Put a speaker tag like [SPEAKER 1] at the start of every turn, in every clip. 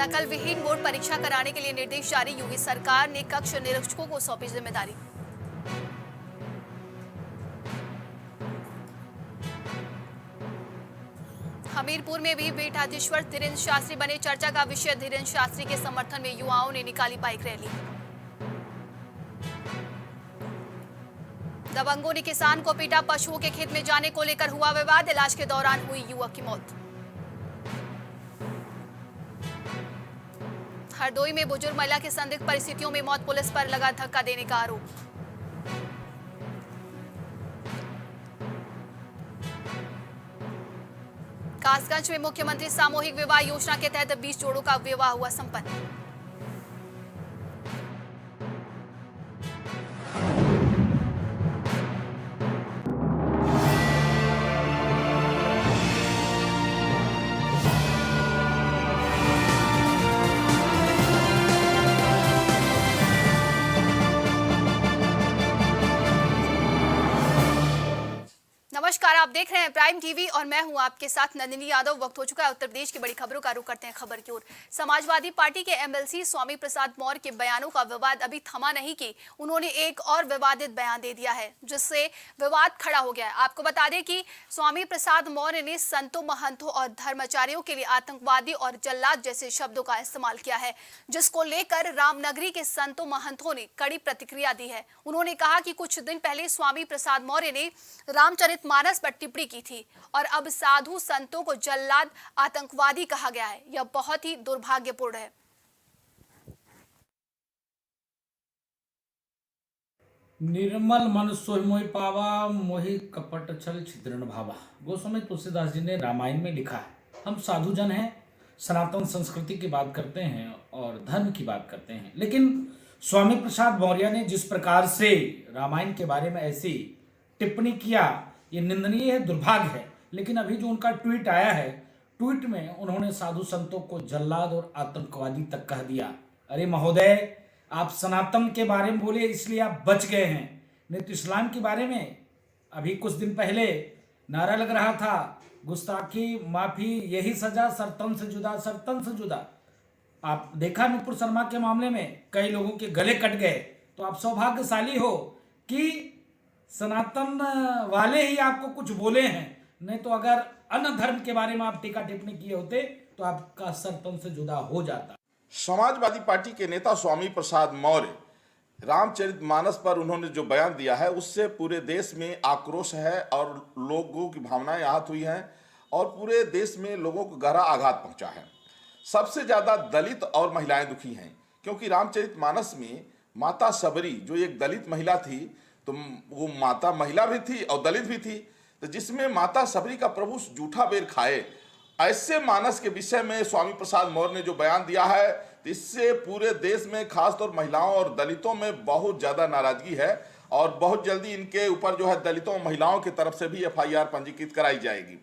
[SPEAKER 1] नकल विहीन बोर्ड परीक्षा कराने के लिए निर्देश जारी। योगी सरकार ने कक्ष निरीक्षकों को सौंपी जिम्मेदारी। हमीरपुर में भी पीठाधीश्वर धीरेन्द्र शास्त्री बने चर्चा का विषय। धीरेन्द्र शास्त्री के समर्थन में युवाओं ने निकाली बाइक रैली। दबंगों ने किसान को पीटा। पशुओं के खेत में जाने को लेकर हुआ विवाद। इलाज के दौरान हुई युवक की मौत। हरदोई में बुजुर्ग महिला की संदिग्ध परिस्थितियों में मौत। पुलिस पर लगा धक्का देने का आरोप। कासगंज में मुख्यमंत्री सामूहिक विवाह योजना के तहत 20 जोड़ों का विवाह हुआ संपन्न। नमस्कार, आप देख रहे हैं प्राइम टीवी और मैं हूं आपके साथ नंदिनी यादव। वक्त हो चुका है उत्तर प्रदेश की बड़ी खबरों का रुख करते हैं खबर की ओर। समाजवादी पार्टी के एमएलसी स्वामी प्रसाद मौर्य के बयानों का विवाद अभी थमा नहीं कि उन्होंने एक और विवादित बयान दे दिया है, जिससे विवाद खड़ा हो गया है। आपको बता दें कि स्वामी प्रसाद मौर्य ने संतों, महंतों और धर्माचार्यों के लिए आतंकवादी और जल्लाद जैसे शब्दों का इस्तेमाल किया है, जिसको लेकर रामनगरी के संतों, महंतों ने कड़ी प्रतिक्रिया दी है। उन्होंने कहा कि कुछ दिन पहले स्वामी प्रसाद मौर्य ने रामचरितमानस पर टिप्पणी की थी और अब साधु संतों को जल्लाद, आतंकवादी कहा गया है। यह बहुत ही दुर्भाग्यपूर्ण है।
[SPEAKER 2] निर्मल मन सोहि मोहि पावा, मोहि कपट छल छिद्रण भावा। गोस्वामी तुलसीदास जी ने रामायण में लिखा है। हम साधु जन हैं, सनातन संस्कृति की बात करते हैं और धर्म की बात करते हैं, लेकिन स्वामी प्रसाद मौर्य ने जिस प्रकार से रामायण के बारे में ऐसी टिप्पणी किया, ये निंदनीय है, दुर्भाग्य है। लेकिन अभी जो उनका ट्वीट आया है, ट्वीट में उन्होंने साधु संतों को जल्लाद और आतंकवादी तक कह दिया। अरे महोदय, आप सनातन के बारे में बोले इसलिए आप बच गए हैं, नहीं तो इस्लाम के बारे में अभी कुछ दिन पहले नारा लग रहा था, गुस्ताखी माफी यही सजा, सरतन से जुदा, सरतन से जुदा। आप देखा नुपुर शर्मा के मामले में कई लोगों के गले कट गए। तो आप सौभाग्यशाली हो कि सनातन वाले ही आपको कुछ बोले हैं, नहीं तो अगर अन्य धर्म के बारे में आप टीका टिप्पणी किए होते तो आपका सरपंच से जुदा हो जाता।
[SPEAKER 3] समाजवादी पार्टी के नेता स्वामी प्रसाद मौर्य रामचरितमानस पर उन्होंने जो बयान दिया है, उससे पूरे देश में आक्रोश है और लोगों की भावनाएं आहत हुई हैं और पूरे देश में लोगों को गहरा आघात पहुंचा है। सबसे ज्यादा दलित और महिलाएं दुखी हैं, क्योंकि रामचरितमानस में माता सबरी जो एक दलित महिला थी, तो वो माता महिला भी थी और दलित भी थी, तो जिसमें माता सबरी का प्रभु जूठा बेर खाए, ऐसे मानस के विषय में स्वामी प्रसाद मौर्य ने जो बयान दिया है, तो इससे पूरे देश में खासतौर महिलाओं और दलितों में बहुत ज़्यादा नाराजगी है और बहुत जल्दी इनके ऊपर जो है दलितों और महिलाओं की तरफ से भी एफआईआर पंजीकृत कराई जाएगी।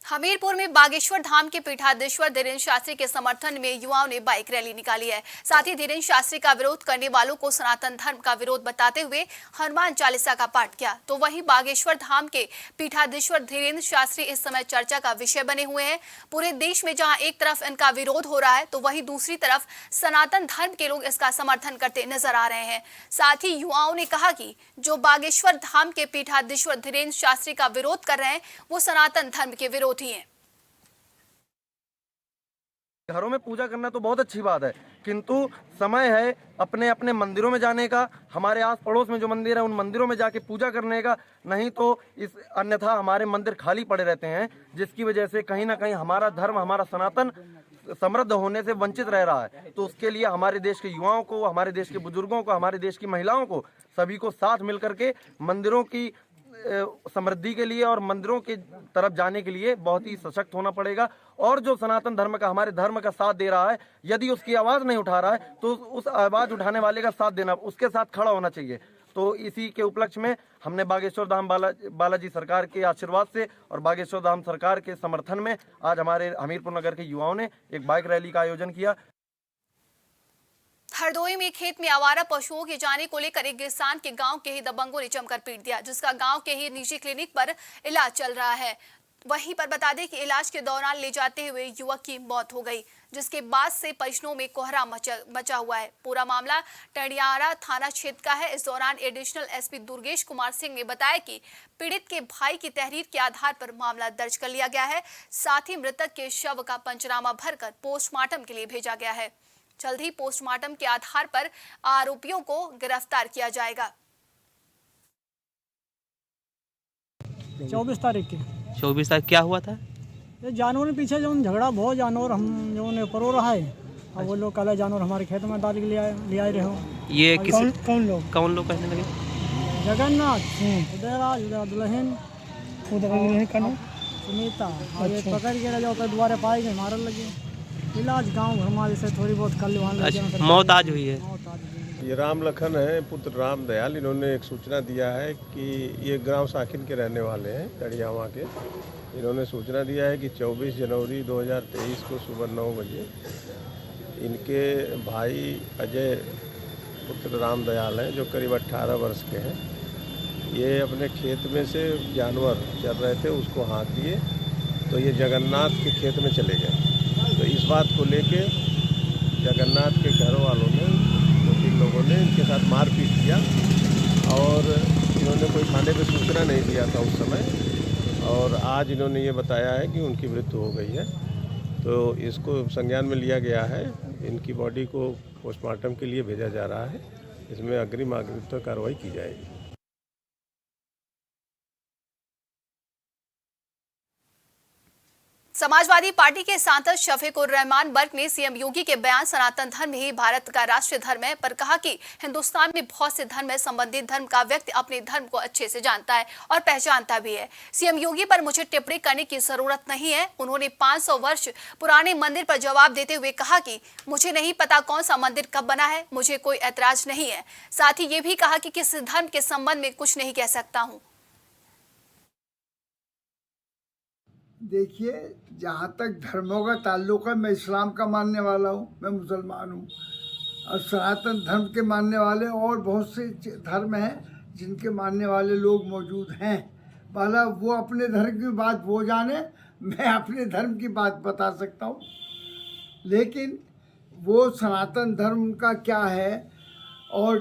[SPEAKER 1] हमीरपुर में बागेश्वर धाम के पीठाधीश्वर धीरेन्द्र शास्त्री के समर्थन में युवाओं ने बाइक रैली निकाली है। साथ ही धीरेन्द्र शास्त्री का विरोध करने वालों को सनातन धर्म का विरोध बताते हुए हनुमान चालीसा का पाठ किया। तो वहीं बागेश्वर धाम के पीठाधीश्वर धीरेन्द्र शास्त्री इस समय चर्चा का विषय बने हुए हैं। पूरे देश में जहां एक तरफ इनका विरोध हो रहा है, तो वहीं दूसरी तरफ सनातन धर्म के लोग इसका समर्थन करते नजर आ रहे हैं। साथ ही युवाओं ने कहा कि जो बागेश्वर धाम के पीठाधीश्वर धीरेन्द्र शास्त्री का विरोध कर रहे हैं, वो सनातन धर्म के विरोधी हैं।
[SPEAKER 4] घरों में पूजा करना तो बहुत अच्छी बात है, किंतु समय है अपने अपने मंदिरों में जाने का, हमारे आस पड़ोस में जो मंदिर है उन मंदिरों में जाके पूजा करने का। नहीं तो इस अन्यथा हमारे मंदिर खाली पड़े रहते हैं, जिसकी वजह से कहीं ना कहीं हमारा धर्म, हमारा सनातन समृद्ध होने से वंचित रह रहा है। तो उसके लिए हमारे देश के युवाओं को, हमारे देश के बुजुर्गों को, हमारे देश की महिलाओं को, सभी को साथ मिल करके मंदिरों की समृद्धि के लिए और मंदिरों की तरफ जाने के लिए बहुत ही सशक्त होना पड़ेगा। और जो सनातन धर्म का, हमारे धर्म का साथ दे रहा है, यदि उसकी आवाज़ नहीं उठा रहा है तो उस आवाज़ उठाने वाले का साथ देना, उसके साथ खड़ा होना चाहिए। तो इसी के उपलक्ष्य में हमने बागेश्वर धाम बालाजी सरकार के आशीर्वाद से और बागेश्वर धाम सरकार के समर्थन में आज हमारे हमीरपुर नगर के युवाओं ने एक बाइक रैली का आयोजन किया।
[SPEAKER 1] हरदोई में खेत में आवारा पशुओं के जाने को लेकर एक किसान के गांव के ही दबंगों ने जमकर पीट दिया, जिसका गांव के ही निजी क्लिनिक पर इलाज चल रहा है। वहीं पर बता दें कि इलाज के दौरान ले जाते हुए युवक की मौत हो गई, जिसके बाद से परिजनों में कोहरा मचा हुआ है। पूरा मामला टंडियारा थाना क्षेत्र का है। इस दौरान एडिशनल एसपी दुर्गेश कुमार सिंह ने बताया कि पीड़ित के भाई की तहरीर के आधार पर मामला दर्ज कर लिया गया है। साथ ही मृतक के शव का पंचनामा भरकर पोस्टमार्टम के लिए भेजा गया है। जल्द ही पोस्टमार्टम के आधार पर आरोपियों को गिरफ्तार किया जाएगा।
[SPEAKER 5] 24 तारीख के
[SPEAKER 6] 24 तारीख क्या हुआ था?
[SPEAKER 5] ये जानवर के पीछे जो झगड़ा बहुत जानवर हम जो ने परो रहा है। अब वो लोग कल जानवर हमारे खेत में डाल के ले आए रहे हो।
[SPEAKER 6] ये किस
[SPEAKER 5] कौन लोग
[SPEAKER 6] कहने लगे?
[SPEAKER 5] जगन्नाथ उदयराज दुल्हन सुनीता ये पकड़ के ले जाओ तो दोबारा पाए गए मारन लगे। इलाज गाँव हमारे से थोड़ी बहुत कल वहाँ
[SPEAKER 6] मौत आज हुई है।
[SPEAKER 7] ये राम लखन है पुत्र राम दयाल। इन्होंने एक सूचना दिया है कि ये गांव साकिन के रहने वाले हैं तड़ियावा के। इन्होंने सूचना दिया है कि 24 जनवरी 2023 को सुबह 9 बजे इनके भाई अजय पुत्र राम दयाल हैं जो करीब 18 वर्ष के हैं। ये अपने खेत में से जानवर चल रहे थे, उसको हाँक दिए तो ये जगन्नाथ के खेत में चले गए। तो इस बात को लेके जगन्नाथ के घर वालों ने 2-3 लोगों ने इनके साथ मारपीट किया और इन्होंने कोई थाने पे सूचना नहीं दिया था उस समय। और आज इन्होंने ये बताया है कि उनकी मृत्यु हो गई है। तो इसको संज्ञान में लिया गया है। इनकी बॉडी को पोस्टमार्टम के लिए भेजा जा रहा है। इसमें अग्रिम कार्रवाई की जाएगी।
[SPEAKER 1] समाजवादी पार्टी के सांसद शफीकुर रहमान बर्क ने सीएम योगी के बयान सनातन धर्म ही भारत का राष्ट्रीय धर्म है पर कहा कि हिंदुस्तान में बहुत से धर्म है। संबंधित धर्म का व्यक्ति अपने धर्म को अच्छे से जानता है और पहचानता भी है। सीएम योगी पर मुझे टिप्पणी करने की जरूरत नहीं है। उन्होंने 500 वर्ष पुराने मंदिर पर जवाब देते हुए कहा कि मुझे नहीं पता कौन सा मंदिर कब बना है, मुझे कोई ऐतराज नहीं है। साथ ही ये भी कहा कि किसी धर्म के संबंध में कुछ नहीं कह सकता हूँ।
[SPEAKER 8] देखिए, जहाँ तक धर्मों का ताल्लुक है, मैं इस्लाम का मानने वाला हूँ, मैं मुसलमान हूँ और सनातन धर्म के मानने वाले और बहुत से धर्म हैं जिनके मानने वाले लोग मौजूद हैं। भला वो अपने धर्म की बात वो जाने, मैं अपने धर्म की बात बता सकता हूँ, लेकिन वो सनातन धर्म का क्या है और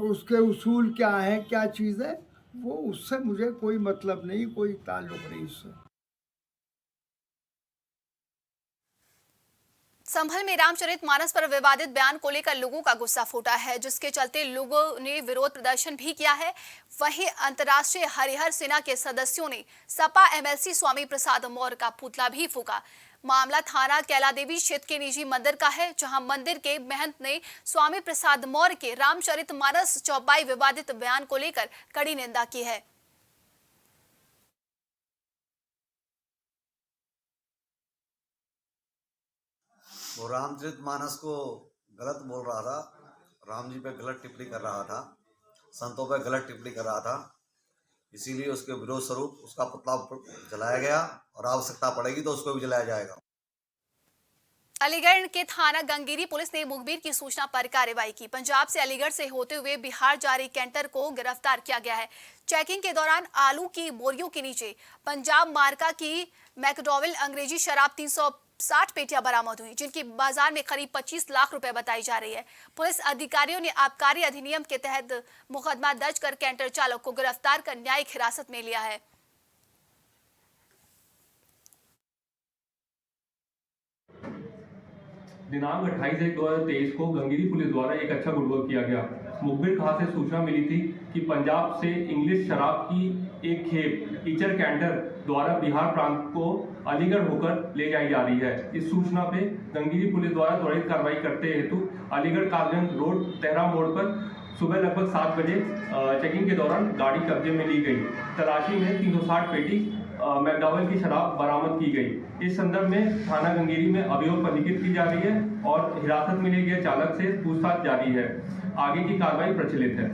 [SPEAKER 8] उसके उसूल क्या है, क्या चीज़ है, वो उससे मुझे कोई मतलब नहीं, कोई ताल्लुक नहीं उससे।
[SPEAKER 1] संभल में रामचरितमानस पर विवादित बयान को लेकर लोगों का गुस्सा फूटा है, जिसके चलते लोगों ने विरोध प्रदर्शन भी किया है। वहीं अंतर्राष्ट्रीय हरिहर सेना के सदस्यों ने सपा एमएलसी स्वामी प्रसाद मौर्य का पुतला भी फूका। मामला थाना कैला देवी क्षेत्र के निजी मंदिर का है, जहां मंदिर के महंत ने स्वामी प्रसाद मौर्य के रामचरितमानस चौपाई विवादित बयान को लेकर कड़ी निंदा की है।
[SPEAKER 9] वो रामचरितमानस को गलत बोल रहा था, राम जी पे गलत टिप्पणी कर रहा था, संतों पे गलत टिप्पणी कर रहा था। इसीलिए उसके विरोध स्वरूप उसका पुतला जलाया गया और आवश्यकता पड़ेगी तो उसको भी जलाया जाएगा।
[SPEAKER 1] अलीगढ़ के थाना गंगेरी पुलिस ने मुखबिर की सूचना पर कार्रवाई की। पंजाब से अलीगढ़ से होते हुए बिहार जा रही कैंटर को गिरफ्तार किया गया है। चेकिंग के दौरान आलू की बोरियों के नीचे पंजाब मार्का की मैकडॉवेल अंग्रेजी शराब 360 पेटियां बरामद हुई, जिनकी बाजार में करीब 25 लाख रुपए बताई जा रही है। पुलिस अधिकारियों ने आबकारी अधिनियम के तहत मुकदमा दर्ज कर कैंटर चालक को गिरफ्तार कर न्यायिक हिरासत में लिया है।
[SPEAKER 10] दिनांक 28/1/2023 को गंगेरी पुलिस द्वारा एक अच्छा गुडवर्क किया गया। मुखबिर खां से सूचना मिली थी कि पंजाब से इंग्लिश शराब की एक खेप ईचर कैंटर द्वारा बिहार प्रांत को अलीगढ़ होकर ले जाई जा रही है। इस सूचना पे गंगेरी पुलिस द्वारा त्वरित कार्रवाई करते हेतु अलीगढ़ कालगंज रोड तेहरा मोड़ पर सुबह लगभग 7 बजे चेकिंग के दौरान गाड़ी कब्जे में ली गई। तलाशी में 360 पेटी मैकडॉवेल की शराब बरामद की गई। इस संदर्भ में थाना गंगेरी में अभियोग पंजीकृत की जा रही है और हिरासत में लिए गए चालक से पूछताछ जारी है। आगे की कार्रवाई प्रचलित है।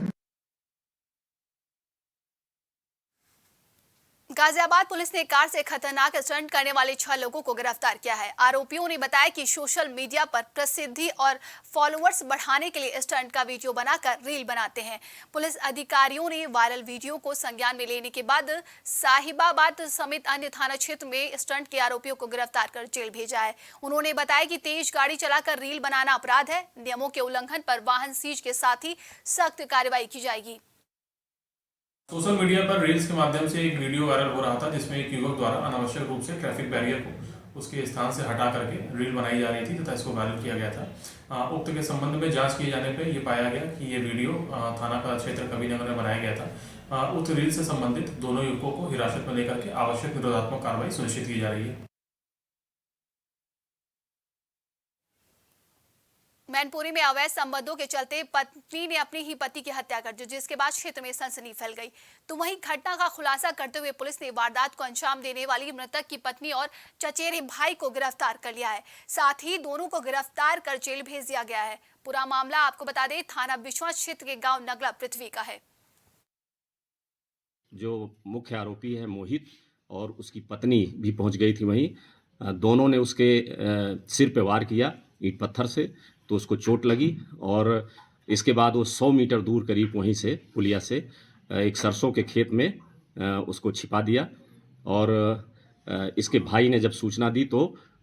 [SPEAKER 1] गाजियाबाद पुलिस ने कार से खतरनाक स्टंट करने वाले 6 लोगों को गिरफ्तार किया है। आरोपियों ने बताया कि सोशल मीडिया पर प्रसिद्धि और फॉलोअर्स बढ़ाने के लिए स्टंट का वीडियो बनाकर रील बनाते हैं। पुलिस अधिकारियों ने वायरल वीडियो को संज्ञान में लेने के बाद साहिबाबाद समेत अन्य थाना क्षेत्र में स्टंट के आरोपियों को गिरफ्तार कर जेल भेजा है। उन्होंने बताया कि तेज गाड़ी चलाकर रील बनाना अपराध है। नियमों के उल्लंघन पर वाहन सीज के साथ ही सख्त कार्रवाई की जाएगी।
[SPEAKER 10] सोशल मीडिया पर रील्स के माध्यम से एक वीडियो वायरल हो रहा था जिसमें एक युवक द्वारा अनावश्यक रूप से ट्रैफिक बैरियर को उसके स्थान से हटा करके रील बनाई जा रही थी तथा इसको वायरल किया गया था। उक्त के संबंध में जांच किए जाने पर यह पाया गया कि ये वीडियो थाना का क्षेत्र कबीरनगर में बनाया गया था। उक्त रील से संबंधित दोनों युवकों को हिरासत में लेकर के आवश्यक निरोधात्मक कार्रवाई सुनिश्चित की जा रही है।
[SPEAKER 1] मैनपुरी में अवैध संबंधों के चलते पत्नी ने अपनी ही पति की हत्या कर दी, जिसके बाद क्षेत्र में सनसनी फैल गई। तो वहीं घटना का खुलासा करते हुए पुलिस ने वारदात को अंजाम देने वाली मृतक की पत्नी और चचेरे भाई को गिरफ्तार कर लिया है। साथ ही दोनों को गिरफ्तार कर जेल भेज दिया गया है। पूरा मामला आपको बता दें, थाना बिछवा क्षेत्र के गांव नगला पृथ्वी का है।
[SPEAKER 11] जो मुख्य आरोपी है मोहित और उसकी पत्नी भी पहुंच गई थी वहीं। दोनों ने उसके सिर पे वार किया ईंट पत्थर से, तो उसको चोट लगी और इसके बाद वो 100 मीटर दूर करीब वहीं से पुलिया से एक सरसों के खेत में उसको छिपा दिया। और इसके भाई ने जब सूचना दी तो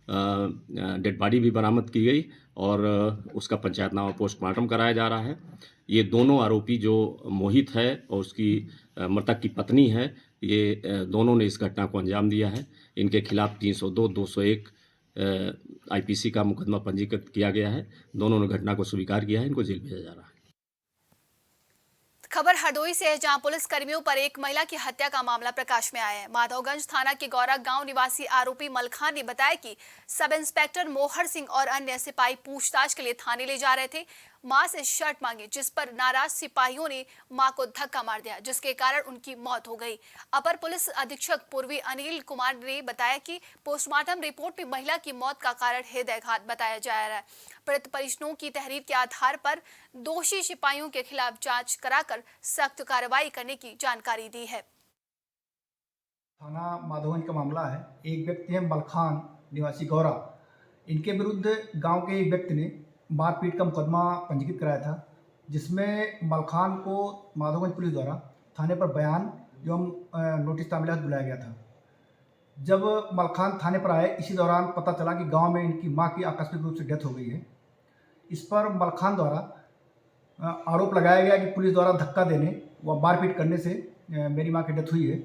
[SPEAKER 11] डेड बॉडी भी बरामद की गई और उसका पंचायतनामा पोस्टमार्टम कराया जा रहा है। ये दोनों आरोपी जो मोहित है और उसकी मृतक की पत्नी है, ये दोनों ने इस घटना को अंजाम दिया है। इनके खिलाफ 302, 201 आईपीसी का मुकदमा पंजीकृत किया गया है। दोनों ने घटना को स्वीकार किया है। इनको जेल भेजा जा रहा है।
[SPEAKER 1] खबर हरदोई से है, जहां पुलिस कर्मियों पर एक महिला की हत्या का मामला प्रकाश में आया है। माधवगंज थाना के गौरा गांव निवासी आरोपी मलखान ने बताया कि सब इंस्पेक्टर मोहर सिंह और अन्य सिपाही पूछताछ के लिए थाने ले जा रहे थे। मां से शर्ट मांगी, जिस पर नाराज सिपाहियों ने मां को धक्का मार दिया, जिसके कारण उनकी मौत हो गई। अपर पुलिस अधीक्षक पूर्वी अनिल कुमार ने बताया कि पोस्टमार्टम रिपोर्ट में महिला की मौत का कारण हृदयाघात बताया जा रहा है। पीड़ित परिजनों की तहरीर के आधार पर दोषी सिपाहियों के खिलाफ जांच कराकर सख्त कार्रवाई करने की जानकारी दी है।
[SPEAKER 12] थाना माधवगंज का मामला है। एक व्यक्ति है मलखान निवासी गौरा, इनके विरुद्ध गांव के एक व्यक्ति ने मारपीट का मुकदमा पंजीकृत कराया था, जिसमें मलखान को माधवगंज पुलिस द्वारा थाने पर बयान एवं नोटिस तामीलात बुलाया गया था। जब मलखान थाने पर आए, इसी दौरान पता चला कि गांव में इनकी मां की आकस्मिक रूप से डेथ हो गई है। इस पर मलखान द्वारा आरोप लगाया गया कि पुलिस द्वारा धक्का देने व मारपीट करने से मेरी मां की डेथ हुई है।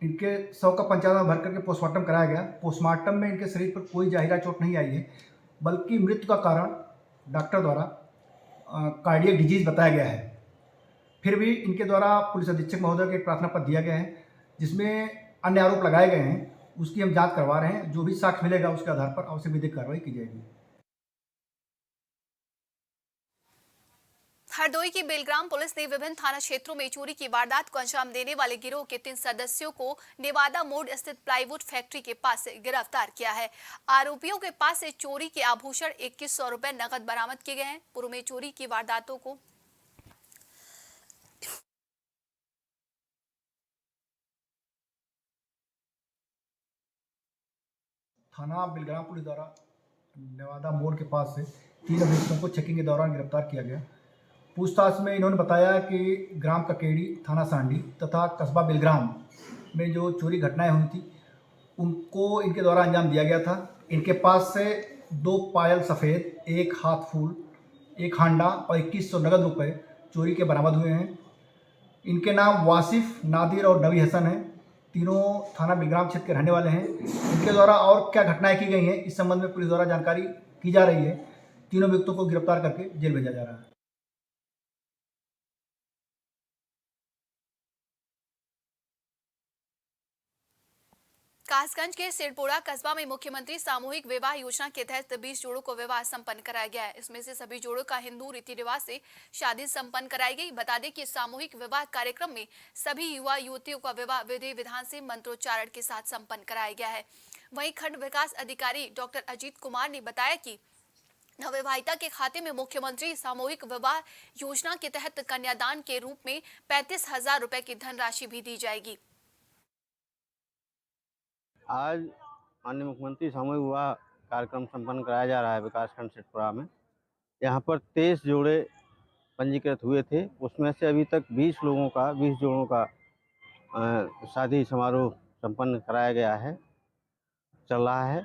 [SPEAKER 12] इनके शव का पंचनामा भर करके पोस्टमार्टम कराया गया। पोस्टमार्टम में इनके शरीर पर कोई जाहिरा चोट नहीं आई है, बल्कि मृत्यु का कारण डॉक्टर द्वारा कार्डियक डिजीज बताया गया है। फिर भी इनके द्वारा पुलिस अधीक्षक महोदय के प्रार्थना पत्र दिया गया है, जिसमें अन्य आरोप लगाए गए हैं। उसकी हम जांच करवा रहे हैं। जो भी साक्ष्य मिलेगा उसके आधार पर आवश्यक विधिक कार्रवाई की जाएगी।
[SPEAKER 1] हरदोई की बेलग्राम पुलिस ने विभिन्न थाना क्षेत्रों में चोरी की वारदात को अंजाम देने वाले गिरोह के 3 सदस्यों को नेवादा मोड़ स्थित प्लाईवुड फैक्ट्री के पास से गिरफ्तार किया है। आरोपियों के पास से चोरी के आभूषण 2100 रुपए नकद बरामद किए गए हैं। पूर्व में चोरी की वारदातों को
[SPEAKER 12] थाना बेलग्राम पुलिस द्वारा नेवादा मोड़ के पास से 3 अभियुक्तों को चेकिंग के दौरान गिरफ्तार किया गया। पूछताछ में इन्होंने बताया कि ग्राम ककेड़ी, थाना सांडी तथा कस्बा बेलग्राम में जो चोरी घटनाएं हुई थी, उनको इनके द्वारा अंजाम दिया गया था। इनके पास से 2 पायल सफ़ेद, 1 हाथ फूल, 1 हांडा और 2100 नगद रुपए चोरी के बरामद हुए हैं। इनके नाम वासिफ, नादिर और नबी हसन हैं। तीनों थाना बेलग्राम क्षेत्र के रहने वाले हैं। इनके द्वारा और क्या घटनाएं की गई हैं, इस संबंध में पुलिस द्वारा जानकारी की जा रही है। तीनों अभियुक्तों को गिरफ्तार करके जेल भेजा जा रहा है।
[SPEAKER 1] कासगंज के सिरपुरा कस्बा में मुख्यमंत्री सामूहिक विवाह योजना के तहत 20 जोड़ों को विवाह संपन्न कराया गया है। इसमें से सभी जोड़ों का हिंदू रीति रिवाज से शादी संपन्न कराई गई। बता दें कि सामूहिक विवाह कार्यक्रम में सभी युवा युवतियों का विवाह विधि विधान से मंत्रोच्चारण के साथ संपन्न कराया गया है। वहीं खंड विकास अधिकारी डॉक्टर अजीत कुमार ने बताया कि नवविवाहिता के खाते में मुख्यमंत्री सामूहिक विवाह योजना के तहत कन्यादान के रूप में 35,000 रुपए की धनराशि भी दी जाएगी।
[SPEAKER 13] आज माननीय मुख्यमंत्री सामूहिक विवाह कार्यक्रम संपन्न कराया जा रहा है विकासखंड सिटपुरा में। यहाँ पर 23 जोड़े पंजीकृत हुए थे, उसमें से अभी तक 20 जोड़ों का शादी समारोह संपन्न कराया गया है, चल रहा है।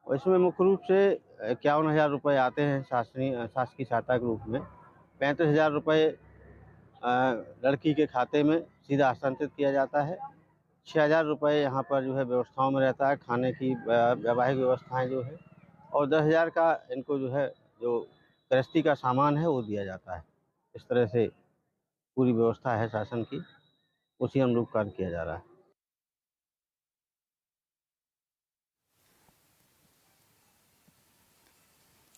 [SPEAKER 13] और इसमें मुख्य रूप से 51,000 रुपये आते हैं शासकीय सहायता के रूप में। 35,000 रुपये लड़की के खाते में सीधा हस्तांतरित किया जाता है। 6,000 रुपये यहाँ पर जो है व्यवस्थाओं में रहता है, खाने की वैवाहिक व्यवस्थाएं जो है, और 10,000 का इनको जो है जो गृहस्थी का सामान है वो दिया जाता है। इस तरह से पूरी व्यवस्था है शासन की, उसी अनुरूप कार्य किया जा रहा है।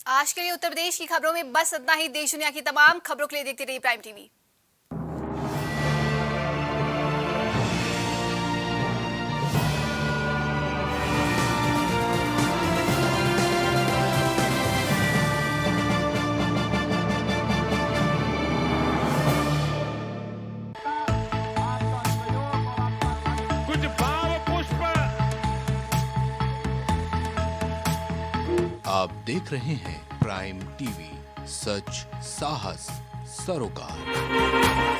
[SPEAKER 1] आज के लिए उत्तर प्रदेश की खबरों में बस इतना ही। देश दुनिया की तमाम खबरों के लिए देखते रहिए प्राइम टीवी।
[SPEAKER 14] कुछ भाव पुष्प।
[SPEAKER 15] आप देख रहे हैं प्राइम टीवी, सच साहस सरोकार।